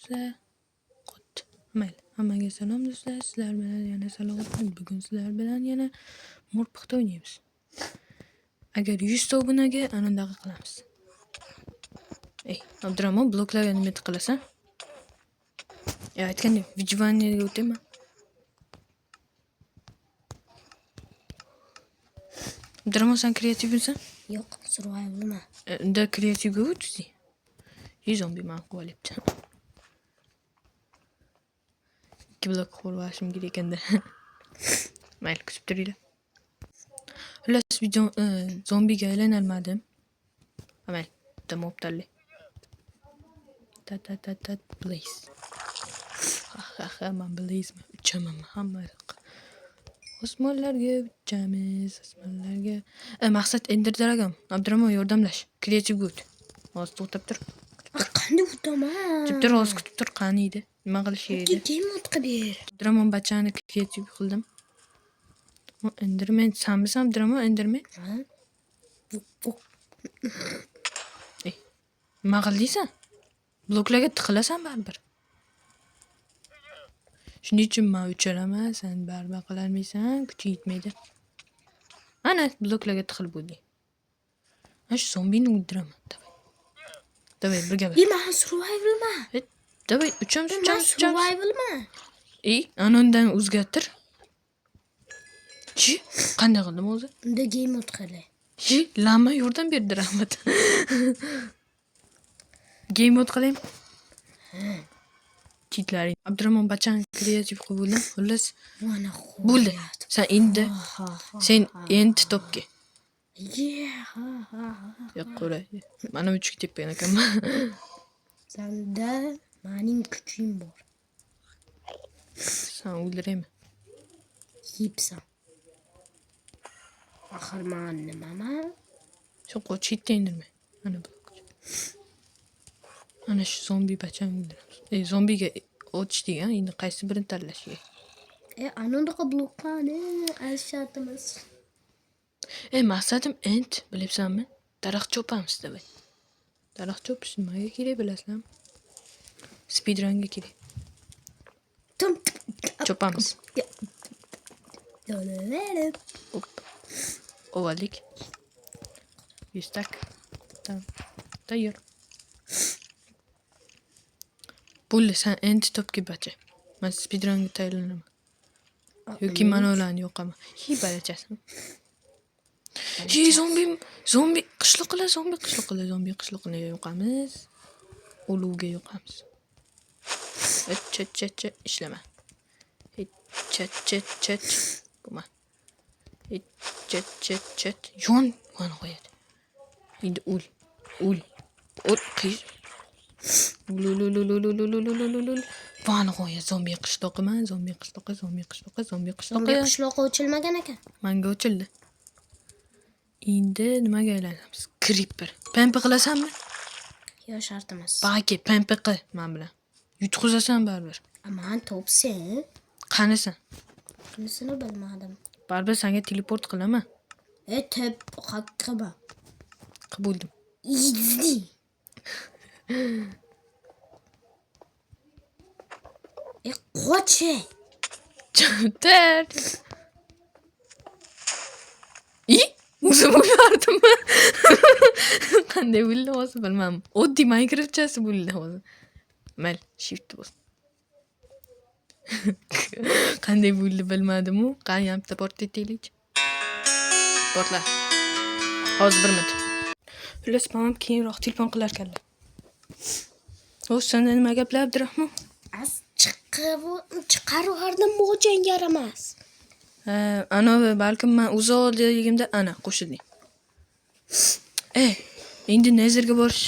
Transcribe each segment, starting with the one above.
do'stlar. Qotdi. Mayli, hammaga salom do'stlar. Sizlar bilan yana Salohiddin. Bugun sizlar bilan yana mur puxta o'ynaymiz. Agar 100 ta obunaga anandaqa qilamiz. Ey, Abdurahmon bloklarga nima qilasan? Aytgandek, vijvaniyaga o'tayman. Abdurahmon, sen kreativmisan? Yo'q, survivalman. Unda kreativga o'tding. Zombi man qo'yibdi. 2 blok qo'rvashim kerak ekanda. Mayli, kutib turinglar. Xullas, zombiga aylanolmadim. Mayli, tamom talli. Blaze. Ha, man Blazeman. Uchaman hamma. Osmonlarga uchamiz, osmonlarga. Maqsad Ender Dragon. Abdurahmon, yordamlash. Kreativga o't. Hozir to'xtab tur. Qanday o'taman? Kutib tur, hozir kutib tur, qani edi. Nima qilish edi? Game o'tqa ber. Abdurahmon bachani kreativ qildim. Enderman, sanmisan Abdurahmon, Enderman? Ha? Nima qildingsan? Bloklarga tiqilasan baribir. Shuning uchun men ucharaman, sen baribir qilolmaysan, kuching yetmaydi. Ana, bloklarga tiqilib bo'lding. Mana shu zombini o'ldiraman. Davay, birga bir. Men survivalman. Davay, uchamiz. Survivalman. Anondan o'zgartir. Chi, qanday qildim o'zi? Unda game o'tqali. Chi, lama yordam berdi, rahmat. Game mode qilaymi? Cheatlaring. Abdurahmon bachani kreativ qilib bo'ldim. Xullas, bo'ldi. Sen endi topga. Yo'q, qo'ra. Mana 3 ga tepgan ekanman. Senda mening kuchim bor. Sen o'ldiraymi? Yipsan. Axir men nimaman? Shu qo'chitda indirmay. Mana bu. Ana shu zombi bachani o'ldiramiz. Zombiga o'tishding, endi qaysi birini tanlash kerak? Anondaqa blokqani aytishyapmiz. Maqsadim end, bilibsanmi? Daraxt chopamiz deb. Daraxt chopish nimaga kerak bilasizmi? Speedrunga kerak. Chopamiz. Ovaldik. 100 tak. Tayyor. Bo'ldi, sen endi topga bacha. Men speedrunga tayyorlanaman. Yoki mana ularni yo'qaman. Balachasi. Zombi qishloqni yo'qamiz. Oluvga yo'qamiz. Chat ishlama. Chat. Buma. Chat. Yon qo'yadi. Endi ul. Qish. Vani qo'ya, zombi qishloqiman, zombi qishloqi. Zombi qishloqi o'chilmagan ekan. Menga o'childi. Endi nimaga aylanamiz? Creeper. Pampa qilasanmi? Yo'q, shart emas. Baki, pampa qil men bilan. Yutqizasan baribir. Men topsen. Qanisan? Qinisini bilmadim. Baribir senga teleport qilaman. Qilma. Qabuldim. Easy. Qo'chi. Chantar. O'zim o'ylardimmi? Qanday bo'ldi hozir bilmadim. Oddiy Minecraftchasi bo'ldi hozir. Mayli, shift bos. Qanday bo'ldi bilmadim-u. Qani hamta portlaylik. Portla. Hozir 1 minut. Xullas, men keyinroq telefon qilar ekanlar. Senda nima gaplar, Abdurahmon? Chiqaruvardim mo'jan yaramas. Ana balkim men uzoqligimda ana qo'shilding. Endi Nezerga borish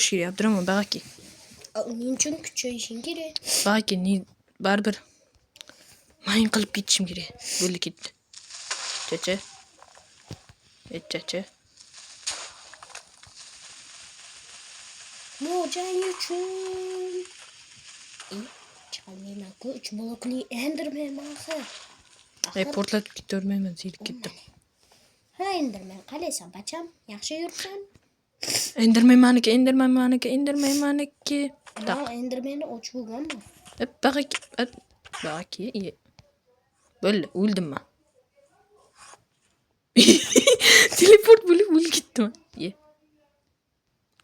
kerak, Abdurahmon, bag'aki. Uning uchun kuchayishing kerak. Bag'aki, baribir mayin qilib ketishim kerak. Bo'ldi, ketdi. Chacha. Mo'jan uchun. Chiqolmayman-ku, 3 blokli Enderman axir. Portlatib ketavermayman, zil ketdim. Ha, Enderman, qalaysan, bacham? Yaxshi yuribsan? Enderman maniki. Ben Enderman'i ochib bo'lganman. Baki iyi. Böyle öldüm ben. Teleport bo'lib o'lib ketdim.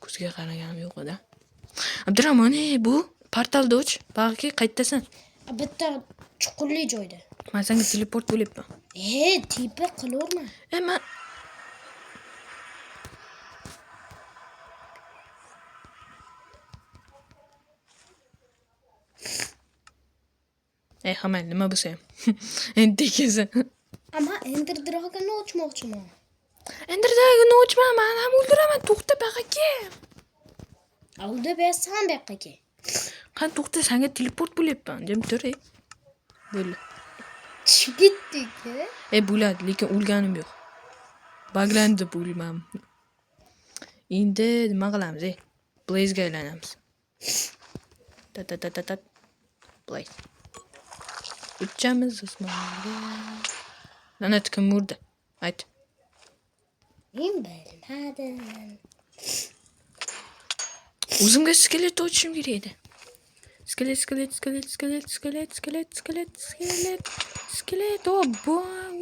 Ko'zga qaraganim yo'q edi. Abdurahmon, bu portalda och. Baki qayerdasan? Bitta chuqurli joyda. Men senga teleport bo'lyapman. Tipa qilaverma. Men hamma nima bo'lsa ham. Endi tekasan. Ama Ender Dragon'u ochmoqchiman. Ender Dragon'u ochma, men ham o'ldiraman. To'xta baqaka. Oldi bersan baqaka. Qani to'xta, senga teleport bo'lyapman. Jim tur. Bo'ldi. Chiqib ketdik. Bo'ladi, lekin o'lganim yo'q. Baglandi bo'lmam. Endi nima qilamiz? Blaze'ga aylanamiz. Ta. Blaze. Uchamiz Usmonga. Lanat kim urdi? Ayt. Men bilmadim. O'zimga skelet ochishim kerak edi. Skelet. Obbo,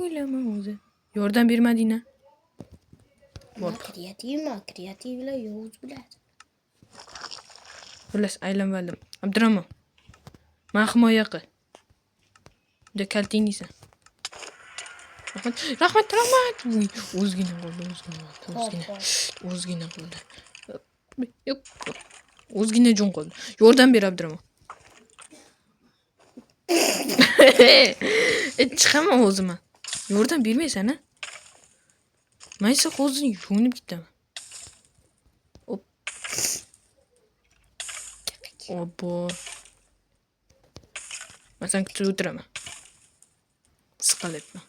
o'laman o'zi. Yordam bermading-a? Kreativlar yo'q bo'ladi. Xullas, aylanmadim. Abdurahmon. Men himoya qil. Juda kaltingiysan. Rahmat. O'zgina qoldi. Yo'q. O'zgina jon qoldi. Yordam ber, Abdurahmon. Chiqaman o'zim. Yordam bermaysan-a? Men esa hozir yo'nib ketaman. Hop. Obbo. Men sen kutib o'tiraman. Siqalyapman.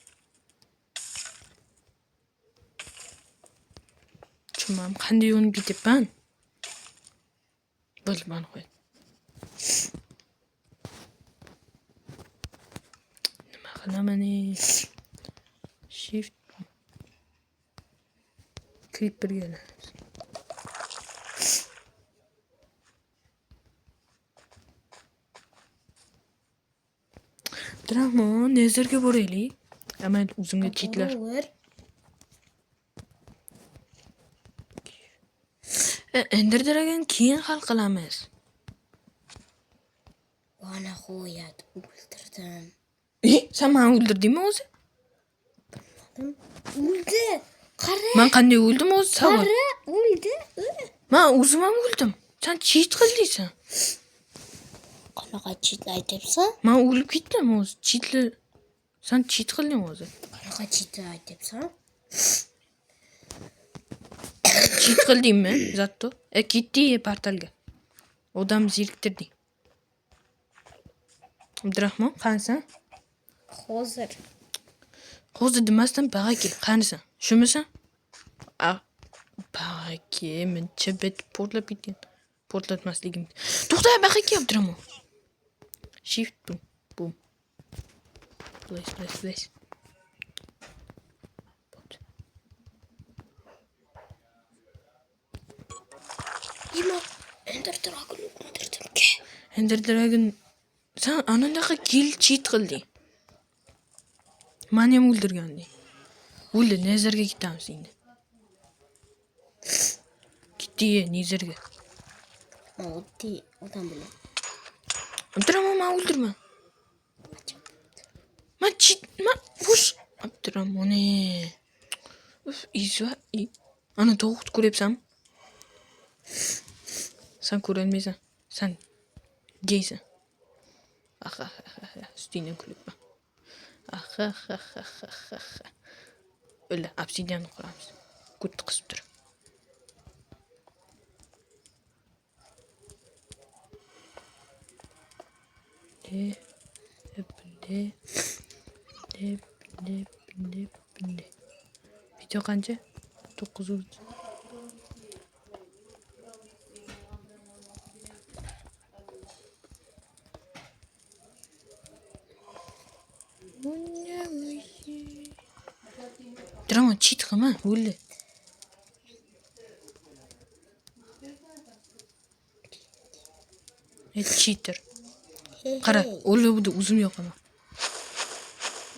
Tushunmam, qanday yo'nib ketyapman? Bo'lmay qo'y. Nima qilaman? Shift Creeperga. Abdurahmon, nezarga boraylik. Amal o'zimga cheatlar. Ender Dragon keyin hal qilamiz. Bana qo'yat, o'ldirdim. Sen meni o'ldirdingmi o'zi? O'ldi. Qara. Men qanday o'ldim o'zi? Qara, o'ldi. Men o'zim ham o'ldim. Sen cheat qildingsan. Qanaqa cheat aytyapsan? Men o'lib ketdim o'zi. Cheatlar. Sen cheat qilding o'zi. Qanaqa cheat aytyapsan? Cheat qildingmi? Zatto. Ketdi portalga. Odam zeriktirding. Abdurahmon, qanisan? Hozir demasdan bag'aki, qanisan? Shumisan? Bag'aki, mencha bet portlab ketgan. Portlatmasligim. To'xta, bag'aki, Abdurahmon. Shift boom. Place. Nima? Ender Dragon o'ldirdim. Ender Dragon sen anandaqa kill cheat qilding. Meni ham o'ldirganding. O'ldi, nezarga ketamiz endi. Ketdi, nezarga. Oddiy odam bilan. Abdurahmon, meni o'ldirma. Men bosh Abdurahmon. Izva. Ana tovuqni ko'ryapsanmi? Sen ko'rolmaysan. Sen geysan. Ustingdan kulibman. O'la, obsidian quramiz. Kutni qisib tur. Video qancha? 900. Drama cheat qilma, o'ldi. Cheater. Qara, o'libdi uzun yoqaman.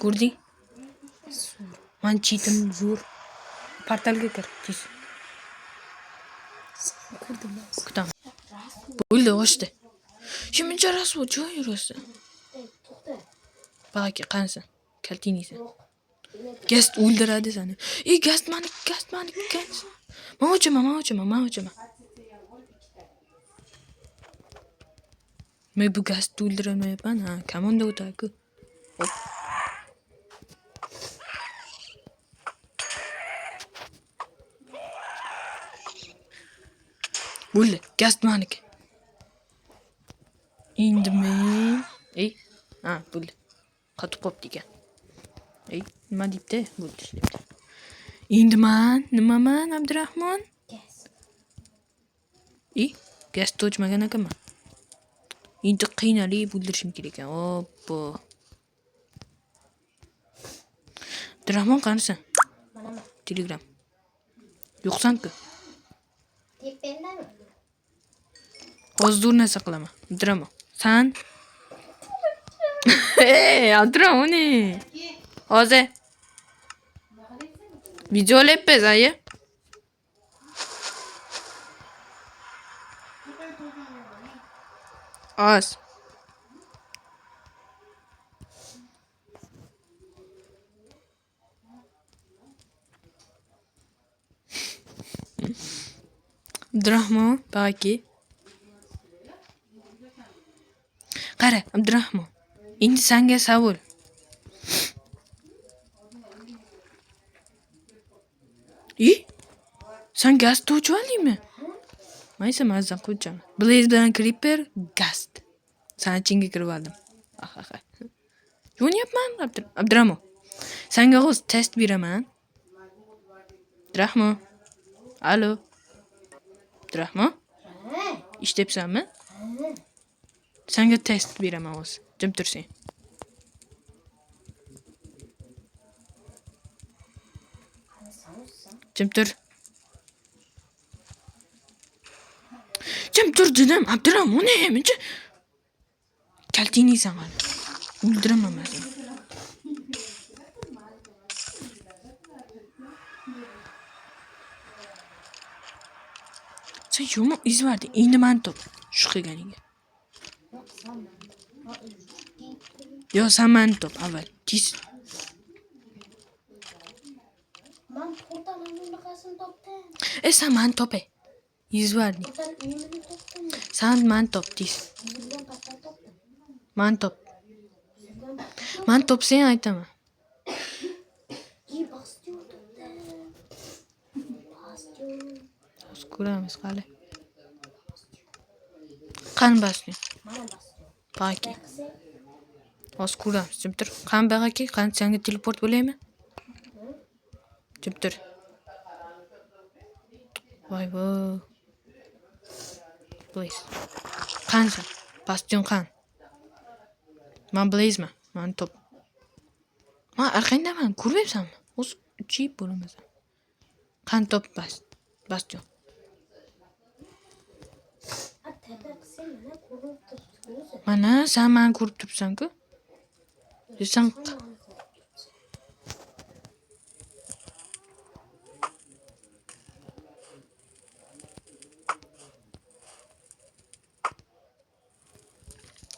Ko'rding? Men cheatim zo'r. Portalga kir, tez. Ko'rdim. Kutam. Bo'ldi, ochdi. Shuncha rasvo joy yurasi. To'xta. Baki qansin? Kaltiniysan. Gast o'ldiradi seni. Gast mani. Men o'chaman. Men bu gastni o'ldirolmayapman. Ha, komanda o'tadi-ku. Hop. Bo'ldi, gast maniki. Endi men, ha, bo'ldi. Qotib qopti ekan. Nima deyapti? Bo'ldi, ishlayapti. Endi men nimaman, Abdurahmon? Gaz to'chmagan ekanman. Endi qiynalib o'ldirishim kerak ekan. Oppo. Abdurahmon qanisan? Mana. Telegram. Yo'qsan-ku. Tependami? Hozir narsa qilaman. Abdurahmon. San? Abdurahmon. Hozir. Video olyapmiz, ayi. Az. Abdurahmon, baki. Qara, Abdurahmon. Endi senga savol. Sen gaz to'chib oldingmi? Maysa mazza qo'yacağım. Blaze bilan Creeper gast. Sen ichingga kirib oldim. Jo'nyapman, Abdurahmon. Senga o'z test beraman. Abdurahmon. Alo. Abdurahmon. Ishlayapsanmi? Senga test beraman o'z. Jim tursang. Jim tur. Jim tur dedim. Abdurahmon nemincha? Kaltiniysan hali. O'ldiraman men seni. Sen yomon iz verding. Endi men top. Shu qilganingga. Yo, sen men top avval. Tez. Men portalning bunaqasini topdim. Sen men top. Iz verding. Sen uyimni topdim. Sen men top tez. Sizdan qasam topdim. Men top. Men top sen aytaman. Bastion topdim. Bastion. Hozir ko'ramiz qali. Qani bastion? Mana bastion. Baki. Hozir ko'ramiz. Jim tur. Qani bag'aki, qani senga teleport bo'laymi? Jim tur. Voy. Blaze. Qansan? Bastion qan? Men Blazeman. Men top. Men arqangdaman. Ko'ryapsanmi? O'zi chip bo'lmasan. Qan top bastion. Mana sen meni ko'rib turibsan-ku. Sen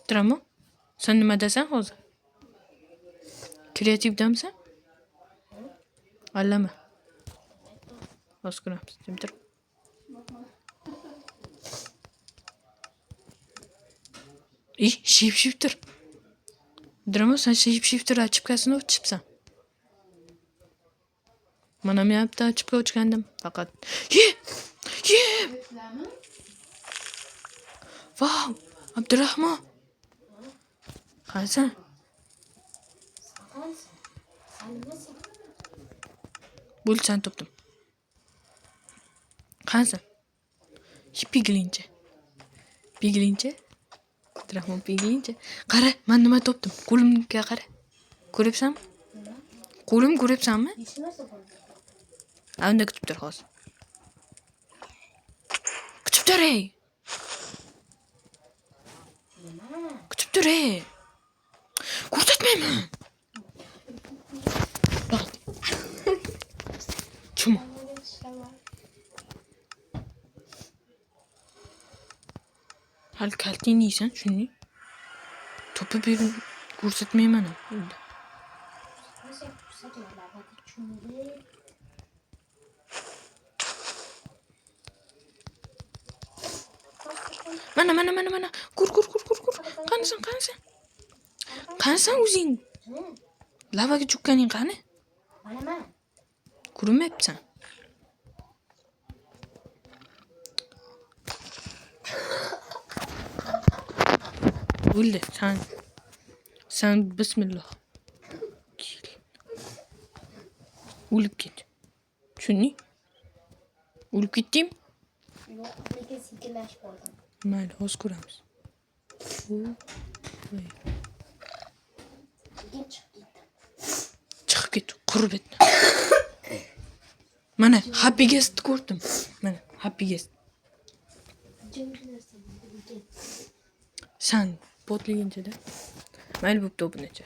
Drama? Sen nima desan hozir? Kreativdamisan? Allama. Hozir ko'ramiz. Jim tur. Shifter. Drama, sen shifter ochibkasini o'chibsan. Mana men yapta ochibga o'chgandim faqat. Wow, Abdurahmon. Qansan? Bo'lsan topdim. Qansan? Piglincha. Abdurahmon piglincha. Qara, men nima topdim? Qo'limga qara. Ko'ryapsanmi? Qo'lim ko'ryapsanmi? Unda kutib tur hozir. Kutib tur ey. yur, ey. Ko'rsatmayman. Bak. Kim? Hammaga tishlama. Hali kalting yeysan, shuni. Topib berib ko'rsatmayman. Nasıl ko'rsatmalar? Bak chunli. Mana. Ko'r. Qanisan? Qanisan o'zing? Lavaga chukkaning qani? Mana. Ko'rinmayapsan. O'ldi. Sen bismillah. O'lib ket. Tushunding? O'lib ketding? Yo'q, lekin sekinlashib qoldim. Mayli, hozir ko'ramiz. Voy. Sekin chiqib ketdim. Chiqib ket, qurib etdi. Mana, Happy Guest ko'rdim. Mana, Happy Guest. Jimgina lekin. Sen potliginchada. Mayli bo'pti, obunachi.